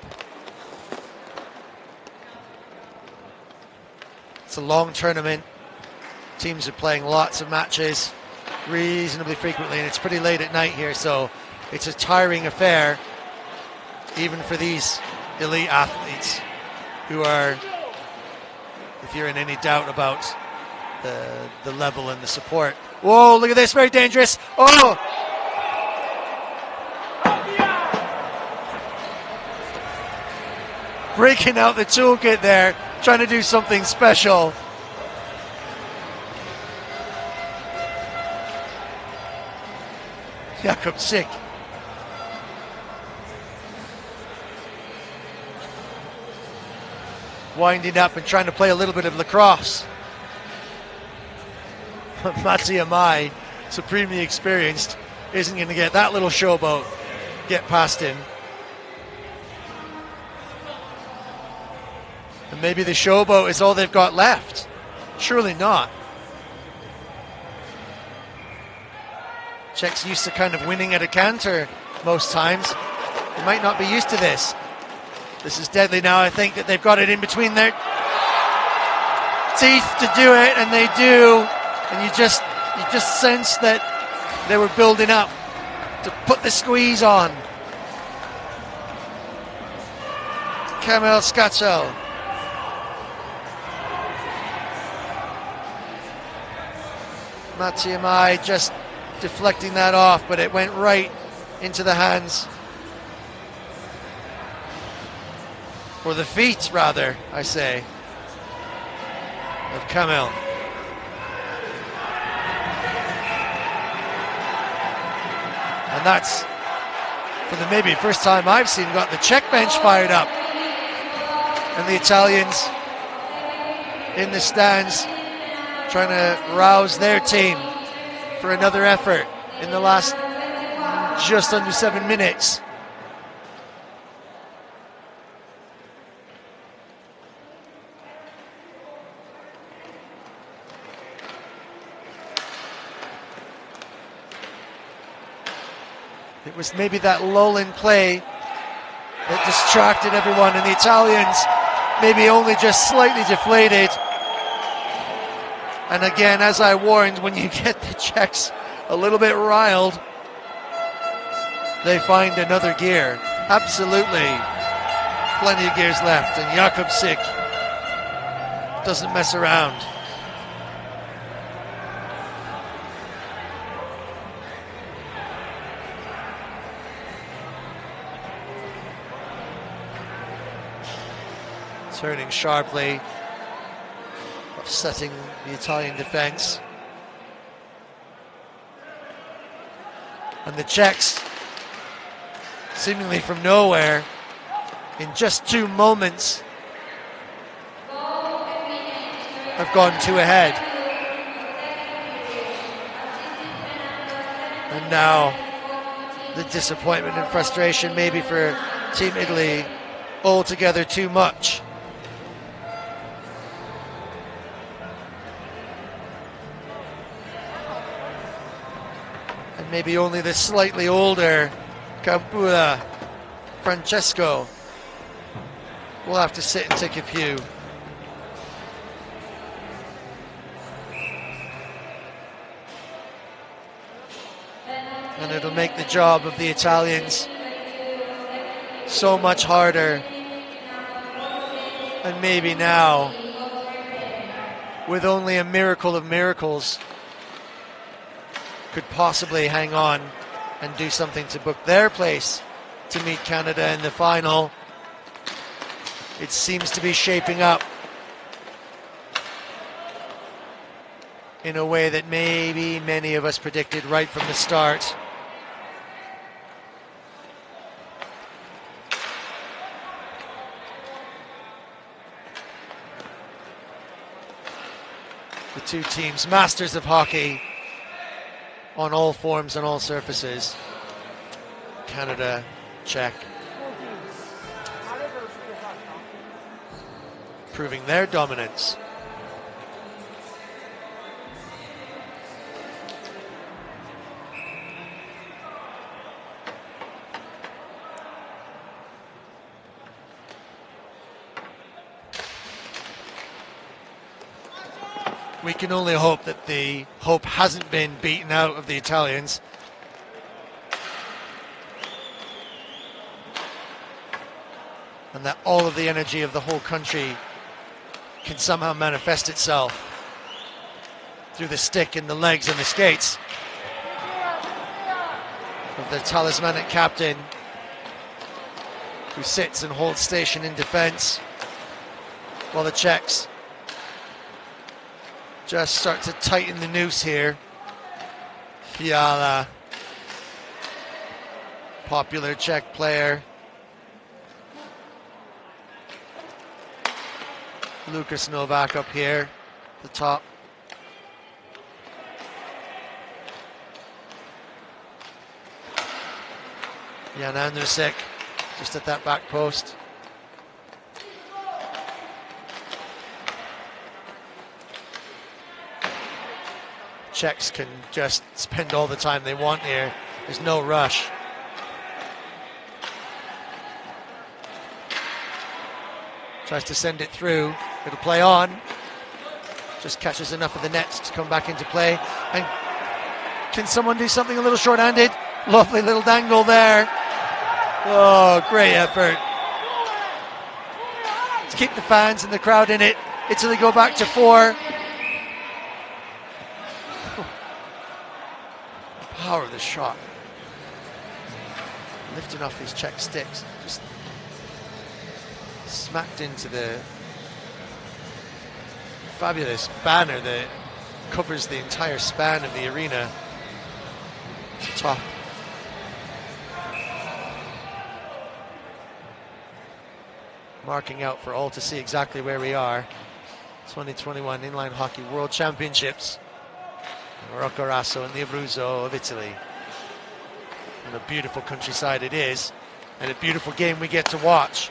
It's a long tournament. Teams are playing lots of matches reasonably frequently, and it's pretty late at night here, so it's a tiring affair, even for these elite athletes who are, if you're in any doubt about the level and the support. Whoa, look at this, very dangerous. Oh! Breaking out the toolkit there, trying to do something special. Jakob sick. Winding up and trying to play a little bit of lacrosse. Mattia Mai, supremely experienced, isn't going to get that little showboat get past him. And maybe the showboat is all they've got left. Surely not. Czechs used to kind of winning at a canter most times. They might not be used to this. This is deadly now. I think that they've got it in between their teeth to do it, and they do. And you just sense that they were building up to put the squeeze on. Kamil Skacel. Mattia Mai just deflecting that off, but it went right into the hands, or the feet rather, I say, of Kamil. And that's, for the maybe first time I've seen, got the Czech bench fired up. And the Italians in the stands trying to rouse their team for another effort in the last just under 7 minutes. It was maybe that lull in play that distracted everyone, and the Italians maybe only just slightly deflated. And again, as I warned, when you get the Czechs a little bit riled, they find another gear. Absolutely plenty of gears left, and Jakub Sik doesn't mess around. Turning sharply, upsetting the Italian defense. And the Czechs, seemingly from nowhere, in just 2 moments, have gone 2 ahead. And now the disappointment and frustration maybe for Team Italy, altogether too much. And maybe only the slightly older Campula Francesco will have to sit and take a few. And it'll make the job of the Italians so much harder. And maybe now, with only a miracle of miracles, could possibly hang on and do something to book their place to meet Canada in the final. It seems to be shaping up in a way that maybe many of us predicted right from the start. The two teams, masters of hockey on all forms and all surfaces. Canada, Czech, proving their dominance. We can only hope that the hope hasn't been beaten out of the Italians. And that all of the energy of the whole country can somehow manifest itself through the stick and the legs and the skates of the talismanic captain, who sits and holds station in defense, while the Czechs just start to tighten the noose here. Fiala, popular Czech player. Lucas Novak up here, the top. Jan Andrusek just at that back post. Czechs can just spend all the time they want here. There's no rush. Tries to send it through. It'll play on. Just catches enough of the nets to come back into play. And can someone do something a little short-handed? Lovely little dangle there. Oh, great effort. To keep the fans and the crowd in it. Italy go back to 4. Power of the shot. Lifting off these Czech sticks. Just smacked into the fabulous banner that covers the entire span of the arena. Top marking out for all to see exactly where we are. 2021 Inline Hockey World Championships. Roccaraso in the Abruzzo of Italy. And a beautiful countryside it is, and a beautiful game we get to watch.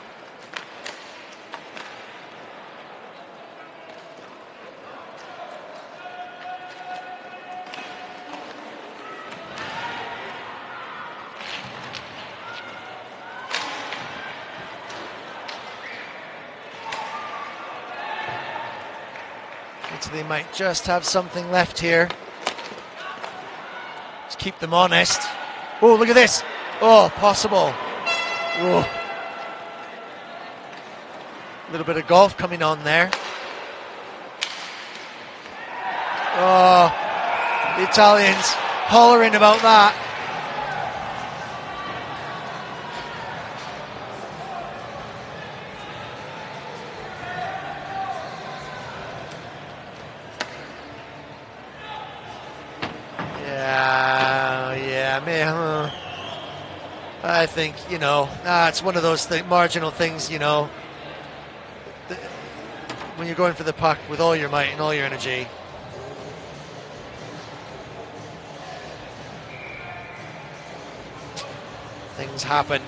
Italy might just have something left here. Just keep them honest. Oh, look at this. Oh, possible. Oh. A little bit of golf coming on there. Oh, the Italians hollering about that. I think, you know, it's one of those marginal things, you know. When you're going for the puck with all your might and all your energy. Things happen.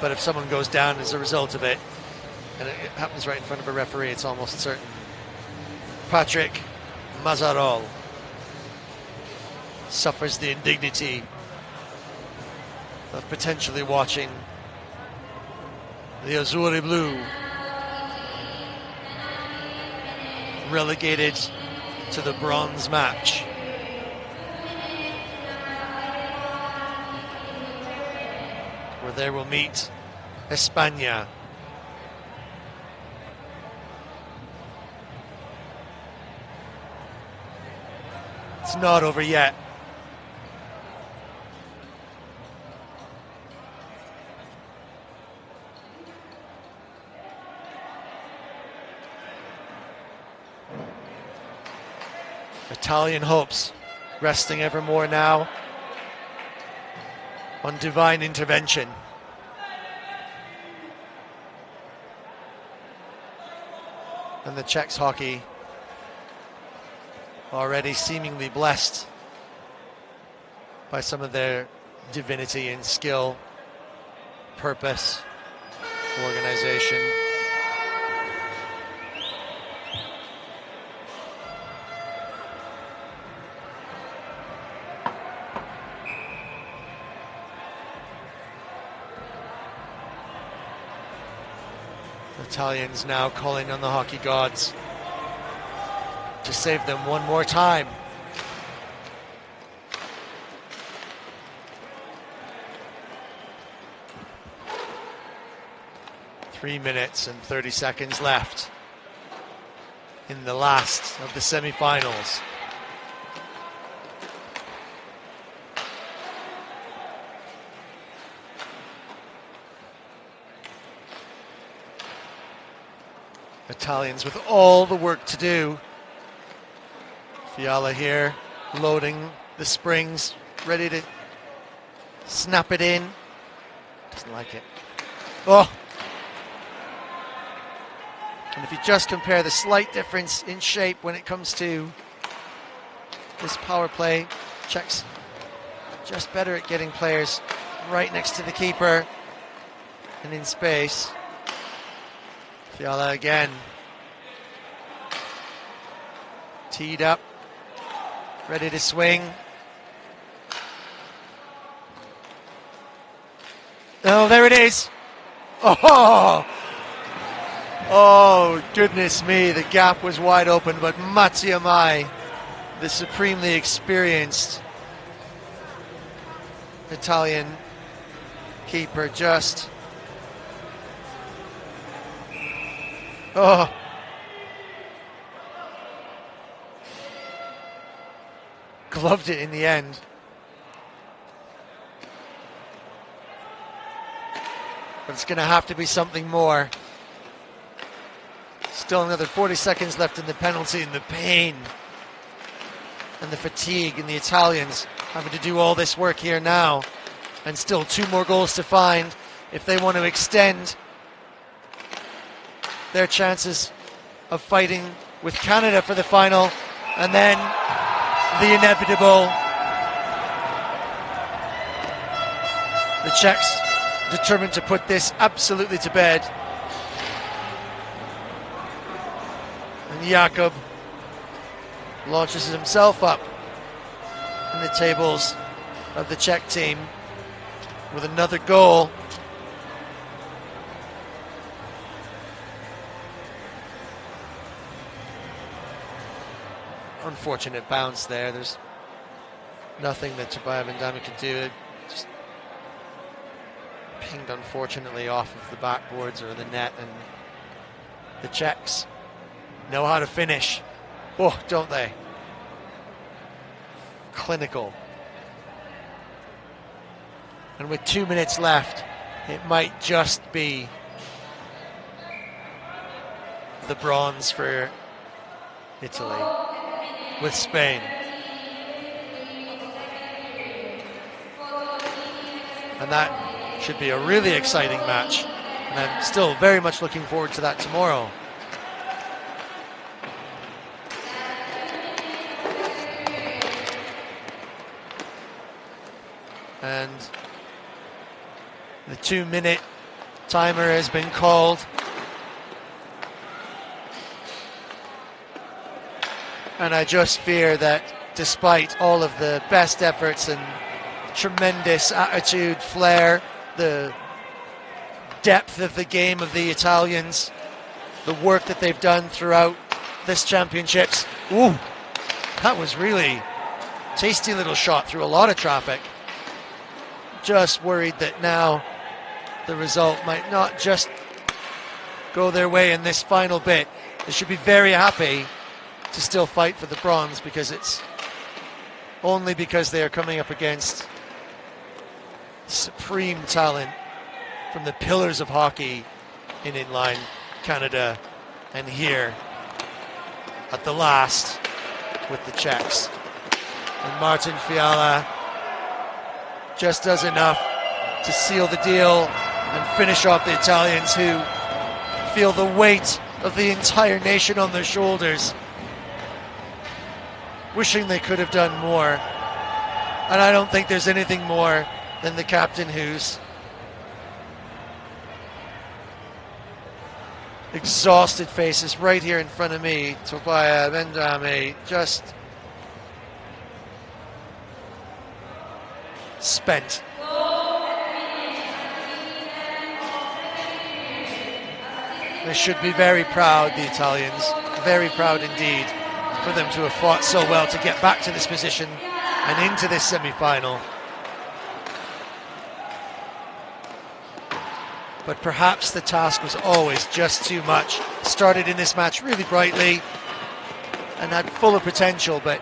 But if someone goes down as a result of it, and it happens right in front of a referee, it's almost certain. Patrick Mazzarol suffers the indignity of potentially watching the Azzurri Blu relegated to the bronze match. Where they will meet España. It's not over yet. Italian hopes resting ever more now on divine intervention. And the Czechs hockey already seemingly blessed by some of their divinity and skill, purpose, organization. Italians now calling on the hockey gods to save them one more time. Three minutes and 30 seconds left in the last of the semifinals. Italians with all the work to do. Fiala here, loading the springs, ready to snap it in. Doesn't like it. Oh! And if you just compare the slight difference in shape when it comes to this power play, Czechs just better at getting players right next to the keeper and in space. Fiala again. Teed up. Ready to swing. Oh, there it is. Oh! Oh, goodness me. The gap was wide open, but Mattia Mai, the supremely experienced Italian keeper, just... Oh. Gloved it in the end. But it's going to have to be something more. Still another 40 seconds left in the penalty, and the pain and the fatigue in the Italians having to do all this work here now. And still two more goals to find if they want to extend their chances of fighting with Canada for the final, and then the inevitable. The Czechs determined to put this absolutely to bed. And Jakob launches himself up in the tables of the Czech team with another goal. Unfortunate bounce there. There's nothing that Tobias Vendame could do. It just pinged unfortunately off of the backboards or the net, and the Czechs know how to finish. Oh, don't they? Clinical. And with 2 minutes left, it might just be the bronze for Italy with Spain. And that should be a really exciting match. And I'm still very much looking forward to that tomorrow. And the 2-minute timer has been called. And I just fear that despite all of the best efforts and tremendous attitude, flair, the depth of the game of the Italians, the work that they've done throughout this championships. Ooh, that was really tasty little shot through a lot of traffic. Just worried that now the result might not just go their way in this final bit. They should be very happy to still fight for the bronze, because it's only because they are coming up against supreme talent from the pillars of hockey in inline, Canada, and here at the last with the Czechs. And Martin Fiala just does enough to seal the deal and finish off the Italians, who feel the weight of the entire nation on their shoulders, wishing they could have done more. And I don't think there's anything more than the captain, who's exhausted faces right here in front of me, Tobias Vendame, just spent. They should be very proud, the Italians, very proud indeed, for them to have fought so well to get back to this position and into this semi-final. But perhaps the task was always just too much. Started in this match really brightly and had full of potential, but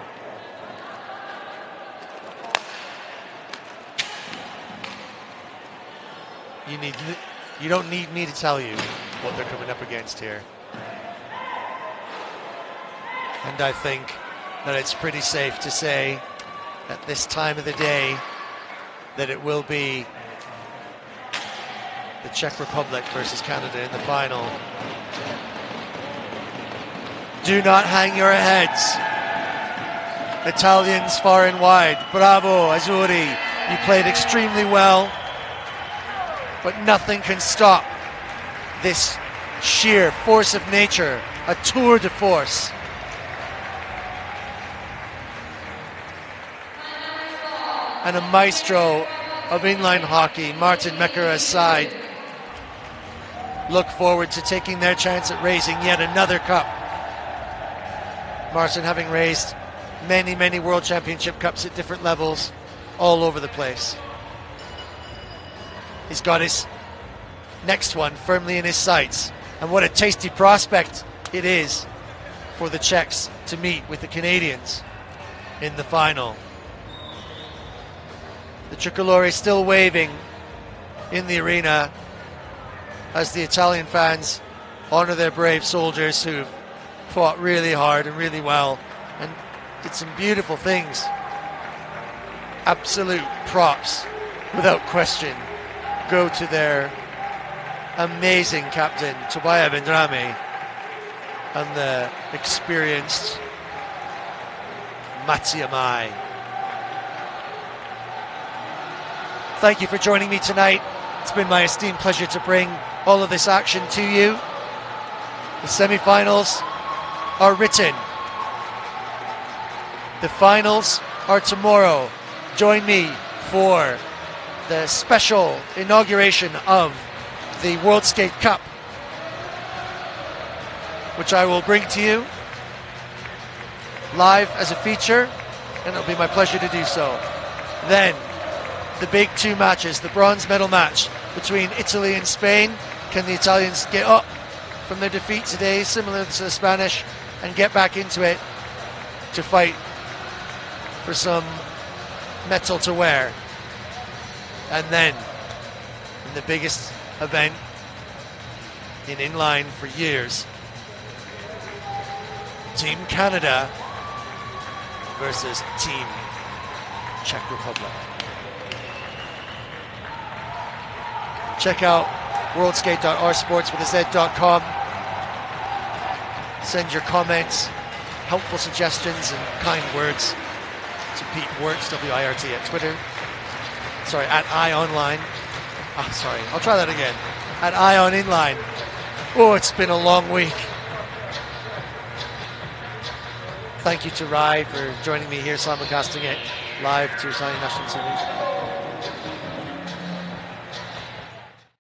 you don't need me to tell you what they're coming up against here. And I think that it's pretty safe to say at this time of the day that it will be the Czech Republic versus Canada in the final. Do not hang your heads. Italians far and wide. Bravo, Azzurri. You played extremely well, but nothing can stop this sheer force of nature, a tour de force. And a maestro of inline hockey, Martin Mekara's side, look forward to taking their chance at raising yet another cup. Martin having raised many, many World Championship cups at different levels all over the place. He's got his next one firmly in his sights. And what a tasty prospect it is for the Czechs to meet with the Canadians in the final. The tricolore is still waving in the arena as the Italian fans honor their brave soldiers who've fought really hard and really well and did some beautiful things. Absolute props, without question, go to their amazing captain, Tobias Vendame, and the experienced Matsiamai. Thank you for joining me tonight. It's been my esteemed pleasure to bring all of this action to you. The semi-finals are written. The finals are tomorrow. Join me for the special inauguration of the World Skate Cup, which I will bring to you live as a feature, and it'll be my pleasure to do so. Then, the big two matches, the bronze medal match between Italy and Spain. Can the Italians get up from their defeat today, similar to the Spanish, and get back into it to fight for some metal to wear? And then, in the biggest event in inline for years, Team Canada versus Team Czech Republic. Check out worldskate.rsports.com. Send your comments, helpful suggestions, and kind words to Pete Wirtz, W-I-R-T, at Twitter. Sorry, at IOnline. Oh, sorry, I'll try that again. At Ion Inline. Oh, it's been a long week. Thank you to Rai for joining me here, simulcasting it live to Italian National TV.